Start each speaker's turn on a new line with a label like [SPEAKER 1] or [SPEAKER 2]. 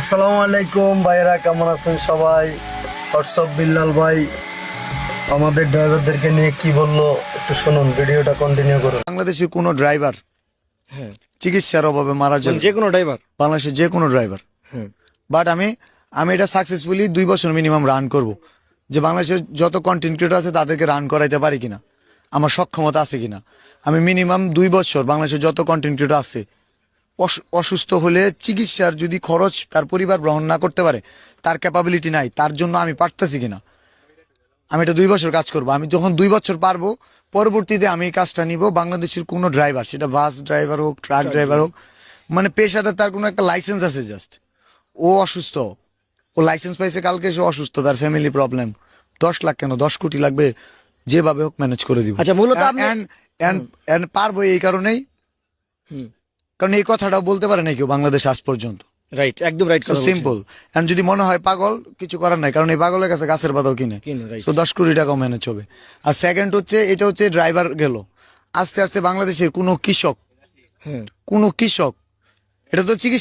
[SPEAKER 1] আসসালামু আলাইকুম ভাইরা, কেমন আছেন সবাই? হোয়াটসঅ্যাপ বিল্লাল ভাই আমাদের ড্রাইভারদেরকে নিয়ে কি বললো একটু শুনুন, ভিডিওটা কন্টিনিউ করুন।
[SPEAKER 2] বাংলাদেশের কোনো ড্রাইভার
[SPEAKER 3] হ্যাঁ,
[SPEAKER 2] চিকিৎসার অভাবে মারা যাবে,
[SPEAKER 3] যে কোনো ড্রাইভার।
[SPEAKER 2] বাংলাদেশের যে কোনো ড্রাইভার।
[SPEAKER 3] হ্যাঁ,
[SPEAKER 2] বাট আমি এটা সাকসেসফুলি 2 বছর মিনিমাম রান করব, যে বাংলাদেশের যত কন্টেন্ট ক্রিয়েটর আছে তাদেরকে রান করাইতে পারি কিনা, আমার সক্ষমতা আছে কিনা। আমি মিনিমাম 2 বছর বাংলাদেশের যত কন্টেন্ট ক্রিয়েটর আছে অসুস্থ হলে চিকিৎসার যদি খরচ তার পরিবার গ্রহণ না করতে পারে, তার ক্যাপাবিলিটি নাই, তার জন্য আমি পারতেছি কিনা, আমি এটা 2 বছর কাজ করব। আমি যখন 2 বছর পারবো, পরবর্তীতে আমি এই কাজটা নিব। বাংলাদেশের কোনো ড্রাইভার, সেটা বাস ড্রাইভার হোক, ট্রাক ড্রাইভার হোক, মানে পেশাদার, তার কোনো একটা লাইসেন্স আছে, জাস্ট ও অসুস্থ, ও লাইসেন্স পাইছে কালকে, সে অসুস্থ, তার ফ্যামিলি প্রবলেম, 10 লাখ কেন 10 কোটি লাগবে, যেভাবে হোক ম্যানেজ করে দিব।
[SPEAKER 3] আচ্ছা, মূলত আপনি
[SPEAKER 2] And পারবো এই কারণেই, কারণ এই কথাটাও বলতে পারে নাই কেউ বাংলাদেশ আজ পর্যন্ত।
[SPEAKER 3] রাইট, একদম রাইট কথা বলছেন।
[SPEAKER 2] সিম্পল। এন্ড যদি মনে হয় পাগল, কিছু করার নাই, কারণ এই পাগলের কাছে গাছের পাতাও কিনে,
[SPEAKER 3] right.
[SPEAKER 2] সো 10 কোটি টাকাও ম্যানেজ হবে। আর সেকেন্ড হচ্ছে, এটা হচ্ছে ড্রাইভার গেল, আস্তে আস্তে বাংলাদেশের কোনো কৃষক,
[SPEAKER 3] হ্যাঁ,
[SPEAKER 2] এটা তো চিকিৎসা